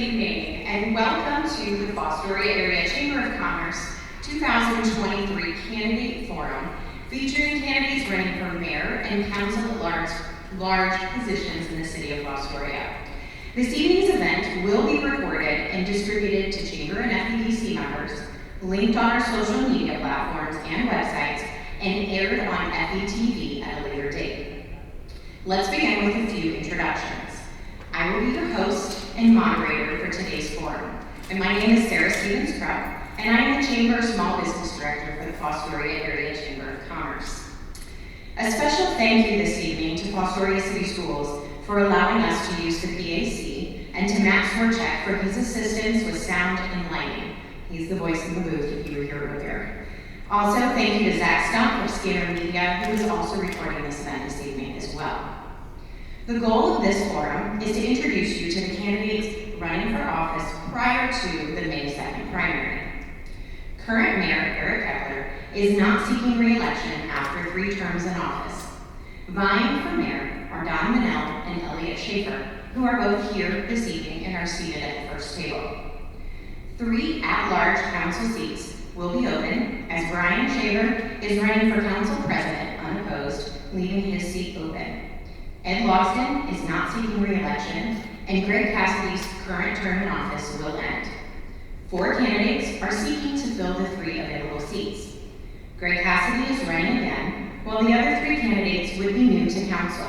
evening, and welcome to the Fostoria Area Chamber of Commerce 2023 Candidate Forum, featuring candidates running for mayor and council at large positions in the city of Fostoria. This evening's event will be recorded and distributed to Chamber and FEDC members, linked on our social media platforms and websites, and aired on FETV at a later date. Let's begin with a few introductions. I will be your host and moderator for today's forum, and my name is Sarah Stevens-Krupp, and I am the Chamber Small Business Director for the Fostoria Area Chamber of Commerce. A special thank you this evening to Fostoria City Schools for allowing us to use the PAC, and to Max Horchak for his assistance with sound and lighting. He's the voice in the booth if you were here earlier. Also, thank you to Zach Stump of Scanner Media, who is also recording this event this evening as well. The goal of this forum is to introduce you to the candidates running for office prior to the May 2nd primary. Current Mayor Eric Kepler is not seeking re-election after 3 terms in office. Vying for mayor are Don Manell and Elliot Schaefer, who are both here this evening and are seated at the first table. 3 at-large council seats will be open, as Brian Shaver is running for council president unopposed, leaving his seat open. Ed Logston is not seeking re-election, and Greg Cassidy's current term in office will end. 4 candidates are seeking to fill the 3 available seats. Greg Cassidy is running again, while the other 3 candidates would be new to council,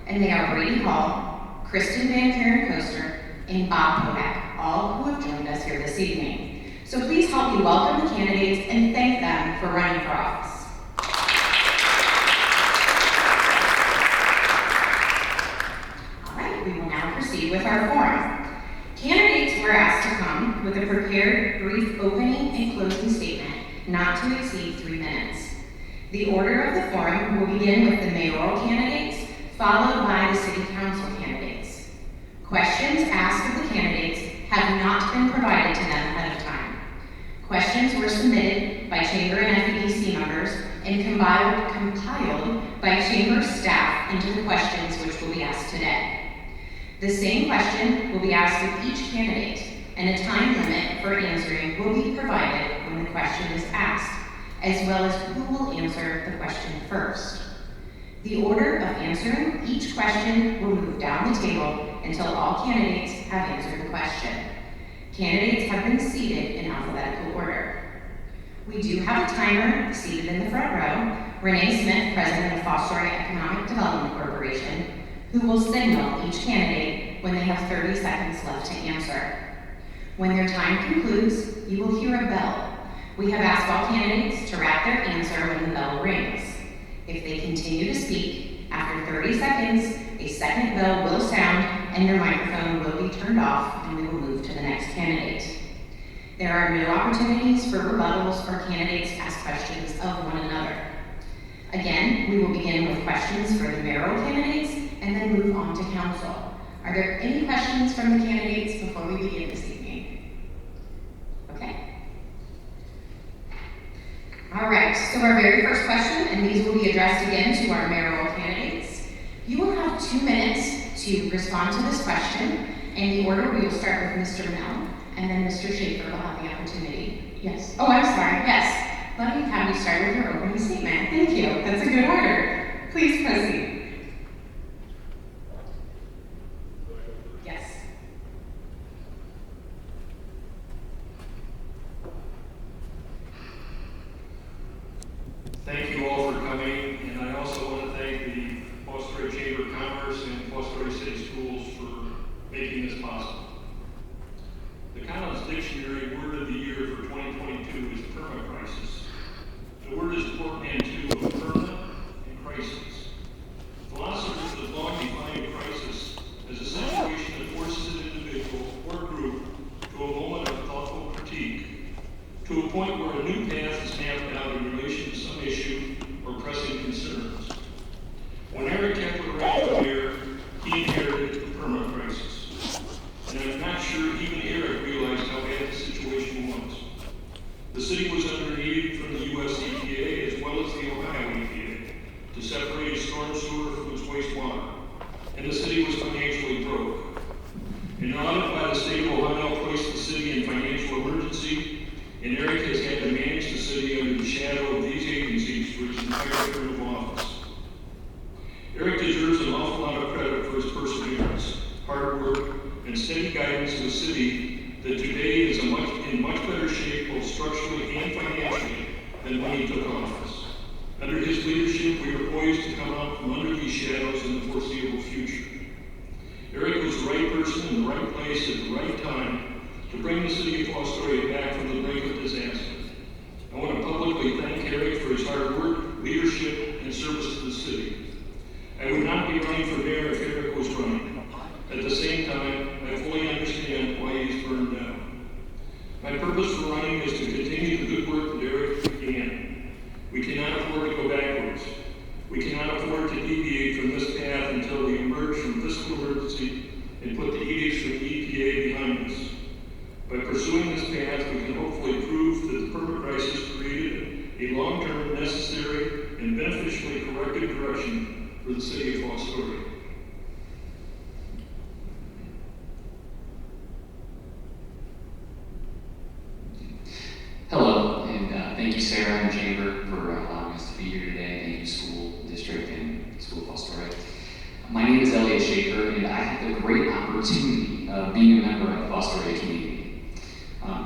and they are Brady Hall, Kristen Van Karen Coaster, and Bob Kodak, all who have joined us here this evening. So please help me welcome the candidates and thank them for running for office. We will now proceed with our forum. Candidates were asked to come with a prepared brief opening and closing statement, not to exceed 3 minutes. The order of the forum will begin with the mayoral candidates, followed by the city council candidates. Questions asked of the candidates have not been provided to them ahead of time. Questions were submitted by Chamber and FEDC members and compiled by Chamber staff into the questions which will be asked today. The same question will be asked of each candidate, and a time limit for answering will be provided when the question is asked, as well as who will answer the question first. The order of answering each question will move down the table until all candidates have answered the question. Candidates have been seated in alphabetical order. We do have a timer seated in the front row, Renee Smith, President of Fostoria Economic Development Corporation, who will signal each candidate when they have 30 seconds left to answer. When their time concludes, you will hear a bell. We have asked all candidates to wrap their answer when the bell rings. If they continue to speak, after 30 seconds, a second bell will sound and your microphone will be turned off and we will move to the next candidate. There are no opportunities for rebuttals or candidates to ask questions of one another. Again, we will begin with questions for the mayoral candidates and then move on to council. Are there any questions from the candidates before we begin this evening? Okay. All right, so our very first question, and these will be addressed again to our mayoral candidates. You will have 2 minutes to respond to this question. In the order, we will start with Mr. Mel, and then Mr. Schaefer will have the opportunity. Yes. Oh, I'm sorry. Yes. Let me have you start with your opening statement. Thank you. That's a good order. Please proceed. Yes. Thank you all for coming, and I also want to thank the Fostoria Chamber of Commerce and Fostoria City Schools for making this possible. The Collins Dictionary word of the year for 2022 is permacrisis. The word is a portmanteau of perma and crisis. Philosophers have long defined crisis as a situation that forces an individual or group to a moment of thoughtful critique, to a point where a new path is mapped out in relation to some issue or pressing concerns. When Eric Kepler ran for mayor, he inherited the perma-crisis. And I'm not sure even Eric realized how bad the situation was. The city was under aid from the U.S. EPA as well as the Ohio EPA to separate its storm sewer from its wastewater, and the city was financially broke. An audit by the state of Ohio both structurally and financially, than when he took office. Under his leadership, we are poised to come out from under these shadows in the foreseeable future. Eric was the right person in the right place at the right time to bring the city of Fostoria back from the brink of disaster. I want to publicly thank Eric for his hard work, leadership, and service to the city. I would not be running for mayor if Eric was running. At the same time, I fully understand why he's burned out. My purpose for running is to continue the good work that Eric began. We cannot afford to go backwards. We cannot afford to deviate from this path until we emerge from fiscal emergency and put the edicts from the EPA behind us. By pursuing this path, we can hopefully prove that the permit crisis created a long-term, necessary, and beneficially corrective direction for the city of Fostoria. Hello, and thank you, Sarah and Chamber, for allowing us to be here today. Thank you, school district and School of Fostoria. My name is Elliot Schaefer, and I have the great opportunity of being a member of the Fostoria community.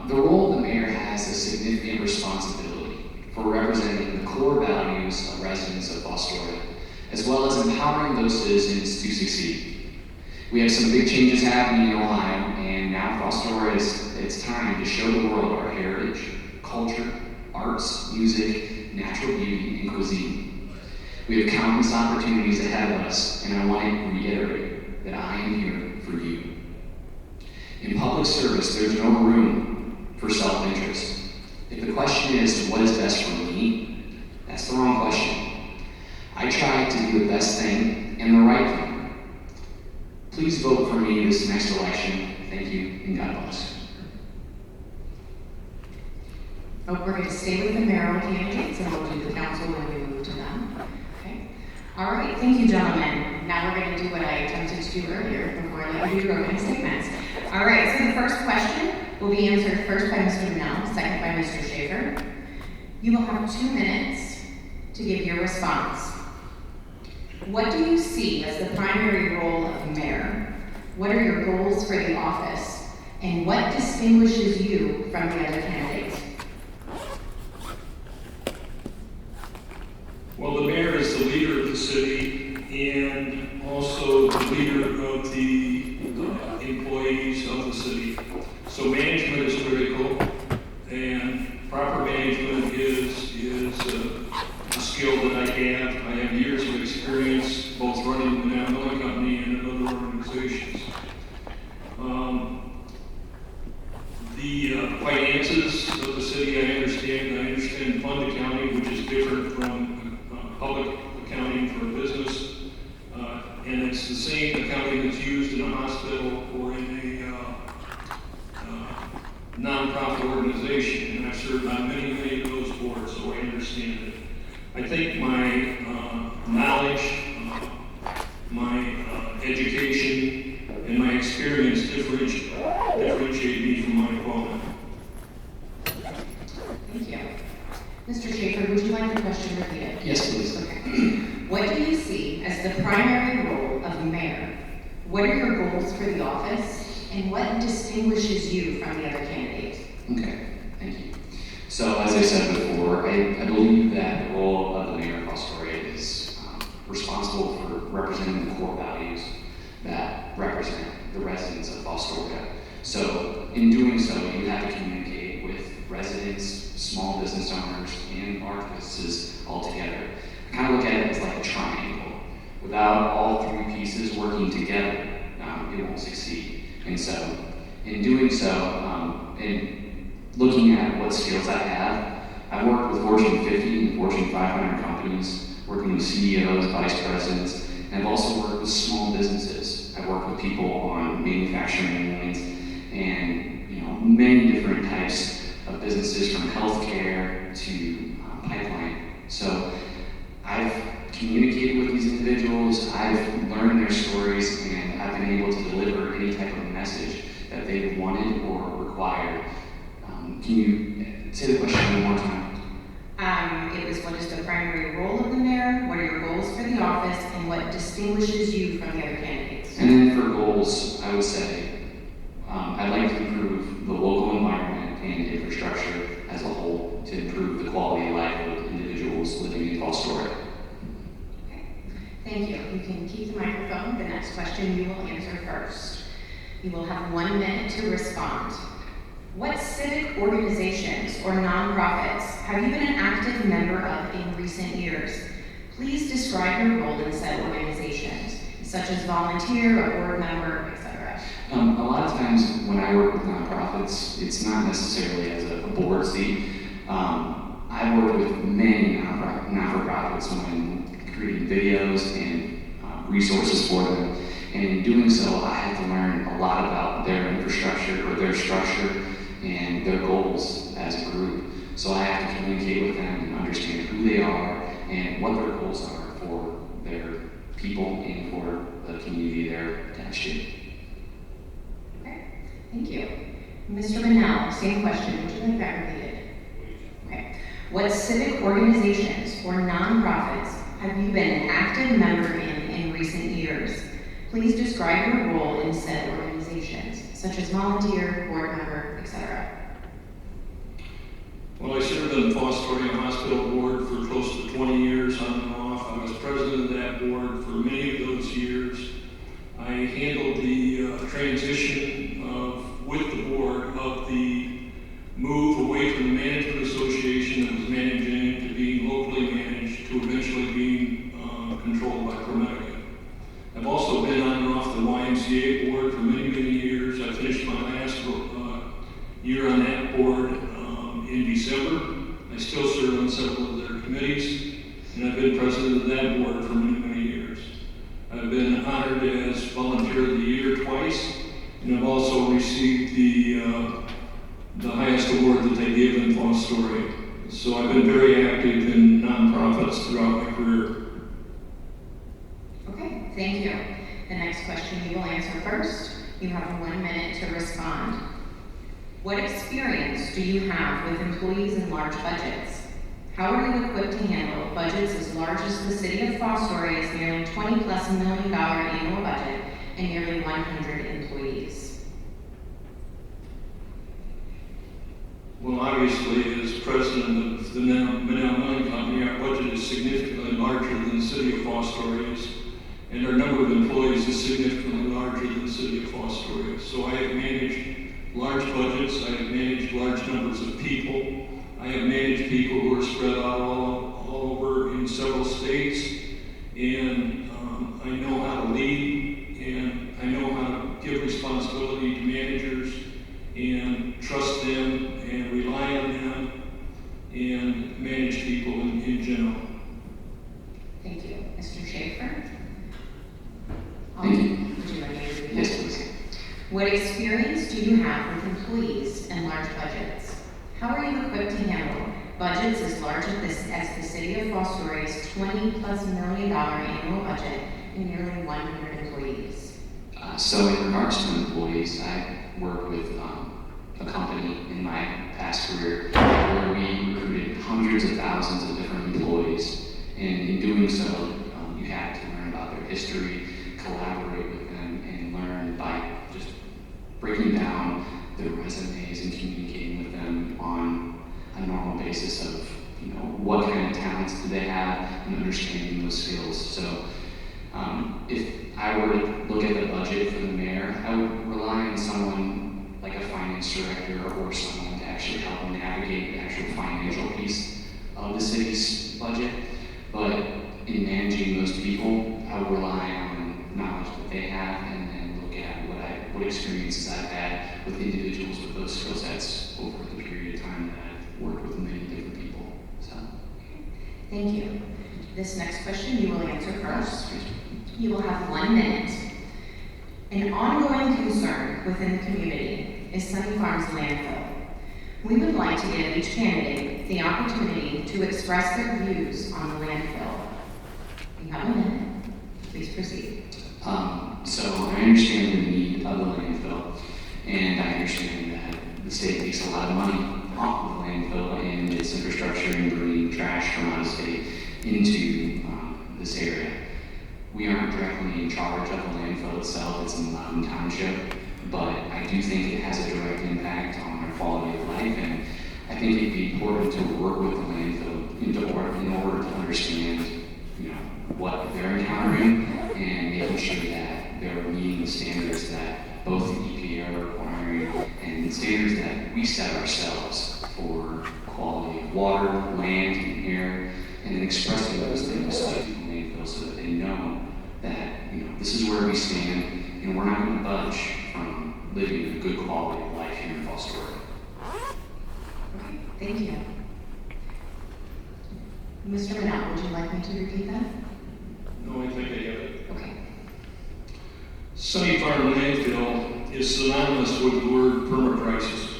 The role of the mayor has a significant responsibility for representing the core values of residents of Fostoria, as well as empowering those citizens to succeed. We have some big changes happening in Ohio, and now Fostoria it's time to show the world our heritage, culture, arts, music, natural beauty, and cuisine. We have countless opportunities ahead of us, and I want to reiterate that I am here for you. In public service, there's no room for self-interest. If the question is, what is best for me? That's the wrong question. I try to do the best thing and the right thing. Please vote for me this next election. Thank you, and God bless. Oh, we're going to stay with the mayoral candidates, and we'll do the council when we move to them. Okay. All right, thank you, gentlemen. Now we're going to do what I attempted to do earlier before I let you do your opening statements. All right, so the first question will be answered first by Mr. Nell, second by Mr. Schaefer. You will have 2 minutes to give your response. What do you see as the primary role of mayor? What are your goals for the office? And what distinguishes you from the other candidates? Well, the mayor is the leader of the city and also the leader of the employees of the city. So management is critical, and proper management is a skill that I have. I have years of experience both running the Napa company and in other organizations. The finances of the city, I understand fund accounting, which is different from public accounting for a business. And it's the same accounting that's used in a hospital or in a nonprofit organization. And I've served on many of those boards, so I understand it. I think my knowledge, my education, and my experience differentiate me from my opponent. Thank you. Mr. Schaefer, would you like the question repeated? Yes, please. Okay. What do you see as the primary role of mayor? What are your goals for the office? And what distinguishes you from the other candidates? Okay, thank you. So, as I said before, I believe that the role of the mayor of Fostoria is responsible for representing the core values that represent the residents of Fostoria. So, in doing so, you have to communicate with residents, small business owners, and large businesses all together. I kind of look at it as like a triangle. Without all three pieces working together, it won't succeed. And so, in doing so, and looking at what skills I have, I've worked with Fortune 50 and Fortune 500 companies, working with CEOs, vice presidents, and I've also worked with small businesses. I've worked with people on manufacturing lines and many different types of businesses, from healthcare to pipeline. So I've communicated with these individuals, I've learned their stories, and I've been able to deliver any type of message that they've wanted or required. Can you say the question one more time? It was, what is the primary role of the mayor? What are your goals for the office? And what distinguishes you from the other candidates? And then for goals, I would say I'd like to improve the local environment and infrastructure, as next question you will answer first. You will have 1 minute to respond. What civic organizations or nonprofits have you been an active member of in recent years? Please describe your role in said organizations, such as volunteer, or board member, etc. A lot of times when I work with nonprofits, it's not necessarily as a board seat. I work with many not-for-profits when creating videos and resources for them. And in doing so, I have to learn a lot about their infrastructure or their structure and their goals as a group. So I have to communicate with them and understand who they are and what their goals are for their people and for the community they're attached to. Okay, thank you. Mr. Manel, same question. Would you like that repeated? Okay. What civic organizations or nonprofits have you been an active member in recent years? Please describe your role in said organizations, such as volunteer, board member, etc. Well, I served on the Fostoria Hospital Board for close to 20 years on and off. I was president of that board for many of those years. I handled the transition with the board of the move away from the management association that was managing to being locally managed to eventually being controlled by ProMedica. I've also been on and off the YMCA board for many, many years. I finished my last year on that board in December. I still serve on several of their committees, and I've been president of that board for many, many years. I've been honored as Volunteer of the Year twice, and I've also received the highest award that they give in Fostoria. So I've been very active in nonprofits throughout my career. Okay, thank you. The next question you will answer first. You have 1 minute to respond. What experience do you have with employees and large budgets? How are you equipped to handle budgets as large as the city of Fostoria's nearly $20+ million annual budget and nearly 100 employees? Well, obviously, as president of the Manel Milling Company, our budget is significantly larger than the city of Fostoria's, and our number of employees is significantly larger than the city of Fostoria. So I have managed large budgets, I have managed large numbers of people, I have managed people who are spread out all over in several states, and I know how to lead, and I know how to give responsibility to managers, and trust them, and rely on them, and manage people in general. Thank you. Mr. Schaefer? Thank you. Would you like me to repeat? Yes, please. What experience do you have with employees and large budgets? How are you equipped to handle budgets as large as the city of Fostoria's $20+ million annual budget and nearly 100 employees? So in regards to employees, I worked with a company in my past career where we recruited hundreds of thousands of different employees. And in doing so, you had to learn about their history, collaborate with them, and learn by just breaking down their resumes and communicating with them on a normal basis of, what kind of talents do they have and understanding those skills. So if I were to look at the budget for the mayor, I would rely on someone like a finance director or someone to actually help navigate the actual financial piece of the city's budget. But in managing those people, I would rely on knowledge that they have and then look at what experiences I've had with individuals with those skill sets over the period of time that I've worked with many different people. So, Thank you. This next question you will answer first. You will have 1 minute. An ongoing concern within the community is Sunny Farms landfill. We would like to give each candidate the opportunity to express their views on the landfill. You have 1 minute. Please proceed. So I understand the need of the landfill, and I understand that the state makes a lot of money off of the landfill and its infrastructure and bringing trash from out of state into this area. We aren't directly in charge of the landfill itself, it's in Loudon Township, but I do think it has a direct impact on our quality of life, and I think it'd be important to work with the landfill in order to understand, what they're encountering and making sure that that they're meeting the standards that both the EPA are requiring and standards that we set ourselves for quality of water, land, and air, and then expressing those things to people in landfill so that they know that, this is where we stand, and we're not going to budge from living a good quality of life here in Fostoria. Okay, thank you. Mr. Manal, would you like me to repeat that? No, I think I get it. Okay. Sunny Farm landfill is synonymous with the word perma-crisis.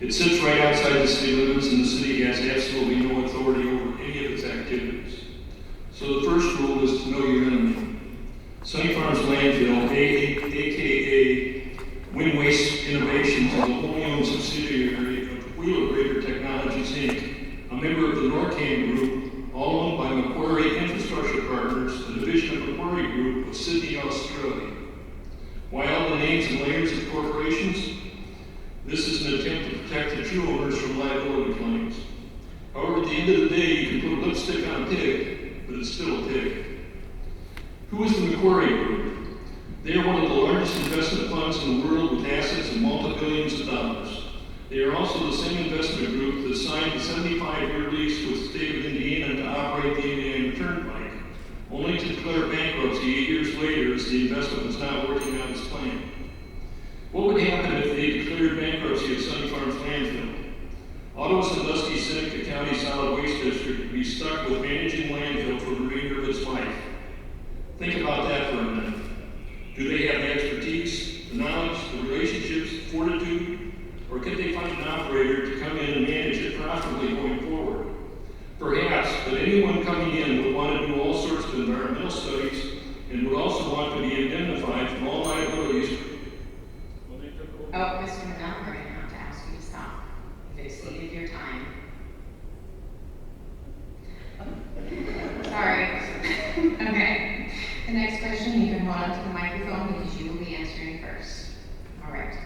It sits right outside the city limits, and the city has absolutely no authority over any of its activities. So the first rule is to know your enemy. Sunny Farms landfill, aka Wind Waste Innovations, is a wholly owned subsidiary of Wheelabrator Technologies, Inc., a member of the Norcam Group, all owned by Macquarie Infrastructure Partners, a division of Macquarie Group of Sydney, Australia. Why all the names and layers of corporations? This is an attempt to protect the true owners from liability claims. However, at the end of the day, you can put lipstick on a pig, but it's still a pig. Who is the Macquarie Group? They are one of the largest investment funds in the world with assets of multi-billions of dollars. They are also the same investment group that signed the 75-year lease with the state of Indiana to operate the Indiana Turnpike, only to declare bankruptcy 8 years later as the investment was not working out as planned. What would happen if they declared bankruptcy at Sunny Farms landfill? Ottawa Sandusky Seneca County Solid Waste District would be stuck with managing landfill for the remainder of its life. Think about that for a minute. Do they have the expertise, the knowledge, the relationships, fortitude, or could they find an operator to come in and manage it profitably going forward? Perhaps, but anyone coming in would want to do all sorts of environmental studies and would also want to be indemnified from all liabilities. Oh, Mr. Manal, we're going to have to ask you to stop. You've exceeded your time. Sorry. Okay. The next question, you can hold up to the microphone because you will be answering first. All right.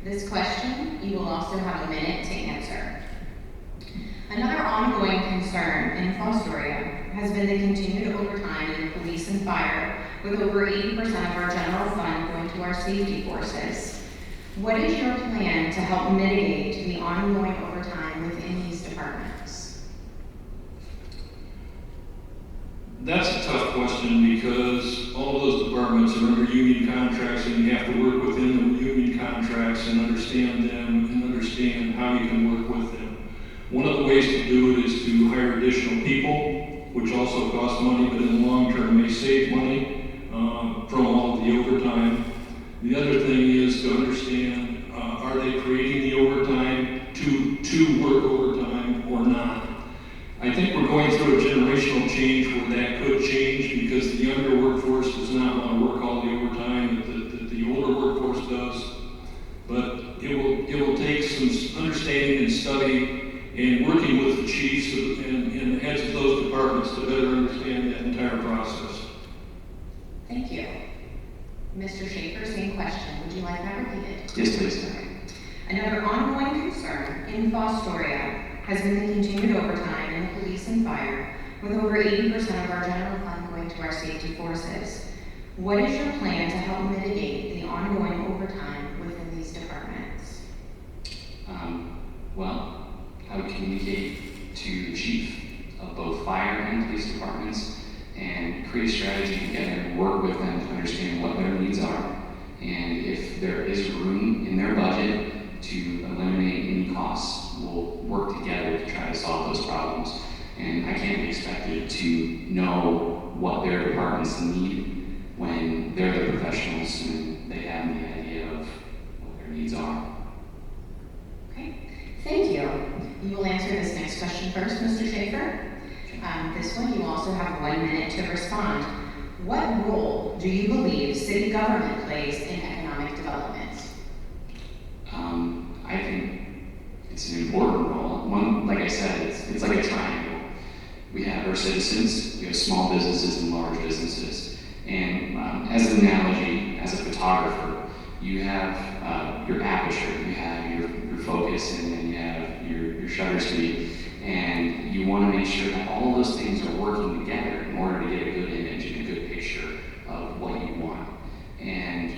This question, you will also have a minute to answer. Another ongoing concern in Fostoria has been the continued overtime in police and fire, with over 80% of our general fund going to our safety forces. What is your plan to help mitigate the ongoing overtime within these departments? That's a tough question because all of those departments are under union contracts and you have to work within the union contracts and understand them and understand how you can work with them. One of the ways to do it is to hire additional people, which also costs money, but in the long term may save money from all of the overtime. The other thing is to understand, are they creating the overtime to work overtime or not? I think we're going through a generational change where that could change because the younger workforce does not want to work all the overtime that the older workforce does. But it will take some understanding and study and working with the chiefs and the heads of those departments to better understand that entire process. Thank you. Mr. Schaefer, same question. Would you like that repeated? Yes, please. Another ongoing concern in Fostoria has been the continued overtime in the police and fire, with over 80% of our general fund going to our safety forces. What is your plan to help mitigate the ongoing overtime within these departments? Well, I would communicate to the chief of both fire and police departments and create a strategy together and work with them to understand what their needs are and if there is room in their budget to eliminate any costs. We'll work together to try to solve those problems. And I can't be expected to know what their departments need when they're the professionals and they have the idea of what their needs are. Okay, thank you. You will answer this next question first, Mr. Schaefer. This one, you also have 1 minute to respond. What role do you believe city government plays in economic development? I think it's an important role. One, like I said, it's like a triangle. We have our citizens, we have small businesses and large businesses. And as an analogy, as a photographer, you have your aperture, you have your focus, and then you have your shutter speed. And you want to make sure that all of those things are working together in order to get a good image and a good picture of what you want. And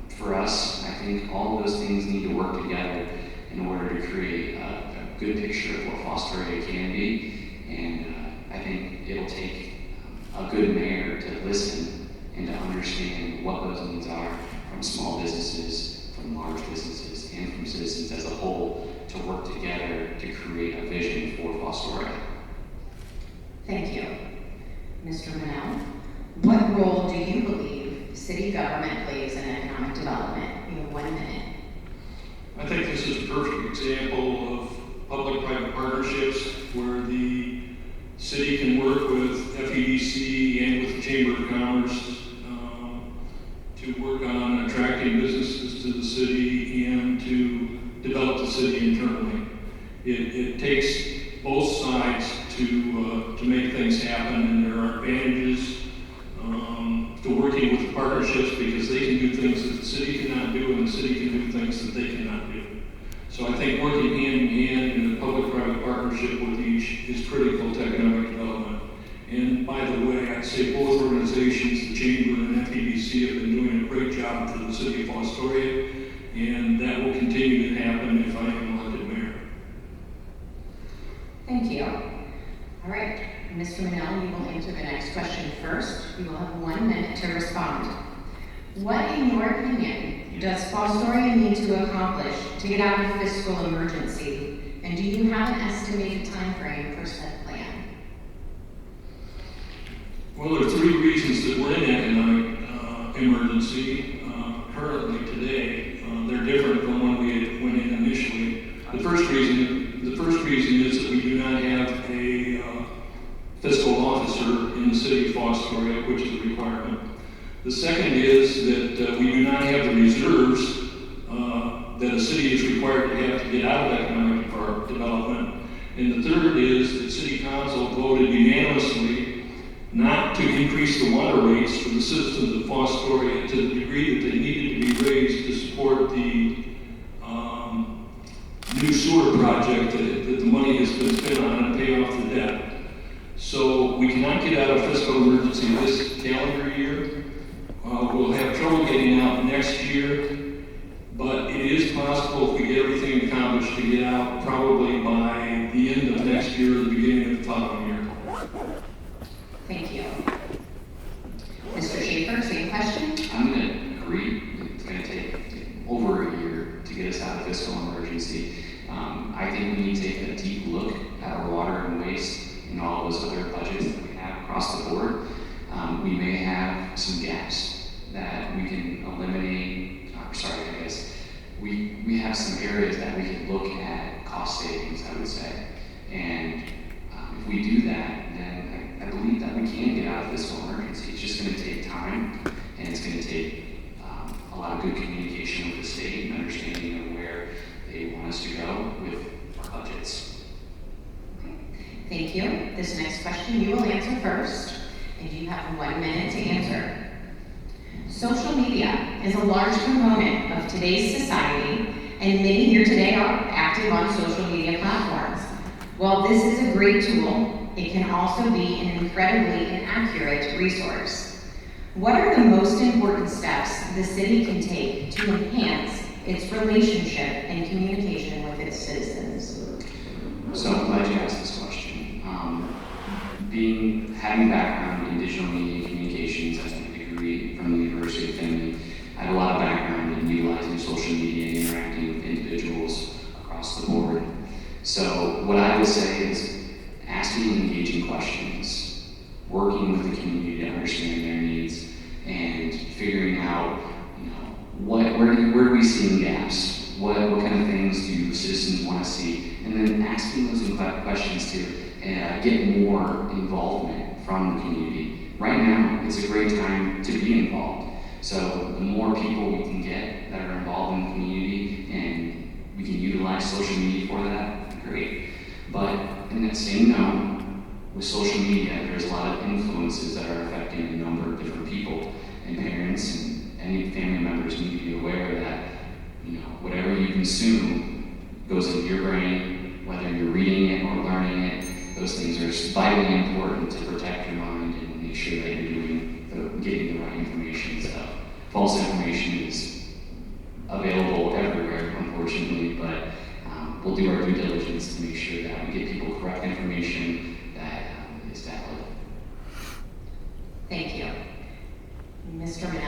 for us, I think all of those things need to work together in order to create a good picture of what Fostoria can be. And I think it'll take a good mayor to listen and to understand what those needs are from small businesses, from large businesses, and from citizens as a whole to work together to create a vision for Fostoria. Thank you. Mr. Manel, what role do you believe city government plays in economic development? You have 1 minute. I think this is a perfect example of public-private partnerships where the city can work with FEDC and with the Chamber of Commerce to work on attracting businesses to the city and to develop the city internally. It takes both sides to make things happen, and there are advantages to working with the partnerships because they can do things that the city cannot do and the city can do things that they cannot do. So I think working hand in hand in a public-private partnership with each is critical to economic development. And by the way, I'd say both organizations, the Chamber and FEDC, have been doing a great job for the city of Fostoria, and that will continue to happen if I am elected mayor. Thank you. All right, Mr. Manel, you will answer the next question first. You will have 1 minute to respond. What, in your opinion, does Fostoria need to accomplish to get out of fiscal emergency? And do you have an estimated time frame for said plan? Well, there are 3 reasons that we're in economic emergency currently today. They're different from when we went in initially. The first reason is that we do not have a fiscal officer in the city of Fostoria, which is a requirement. The second is that we do not have the reserves that a city is required to have to get out of economic development. And the third is that City Council voted unanimously not to increase the water rates for the citizens of Fostoria to the degree that they needed to be raised to support the new sewer project that the money has been spent on and pay off the debt. So we cannot get out of fiscal emergency this calendar year. We'll have trouble getting out next year, but it is possible if we get everything accomplished to get out probably by the end of next year or the beginning of the following year. Thank you. Mr. Schaefer, same question? I'm going to agree. It's going to take over a year to get us out of fiscal emergency. I think we need to take a deep look at our water and waste and all those other budgets that we have across the board. We may have some gaps that we can eliminate. We have some areas that we can look at cost savings, I would say. And if we do that, then I believe that we can get out of fiscal emergency. It's just going to take time, and it's going to take a lot of good communication with the state and understanding of where they want us to go with our budgets. Okay. Thank you. This next question you will answer first, and you have 1 minute to answer. Social media is a large component of today's society, and many here today are active on social media platforms. While this is a great tool, it can also be an incredibly inaccurate resource. What are the most important steps the city can take to enhance its relationship and communication with its citizens? So I'm glad you asked this question. Having background in digital media and communications as a degree from the University of Finley, I have a lot of background in utilizing social media and interacting with individuals across the board. So what I would say is asking engaging questions, working with the community to understand their needs, and figuring out, where do we see gaps? What kind of things do citizens want to see? And then asking those questions to get more involvement from the community. Right now, it's a great time to be involved. So the more people we can get that are involved in the community and we can utilize social media for that, great. But in that same note, with social media, there's a lot of influences that are affecting a number of different people, and parents and any family members need to be aware that, whatever you consume goes into your brain, whether you're reading it or learning it. Those things are vitally important to protect your mind and make sure that you're getting the right information. So false information is available everywhere, unfortunately, but we'll do our due diligence to make sure that we get people correct information that is valid. Thank you. Mr. Manal.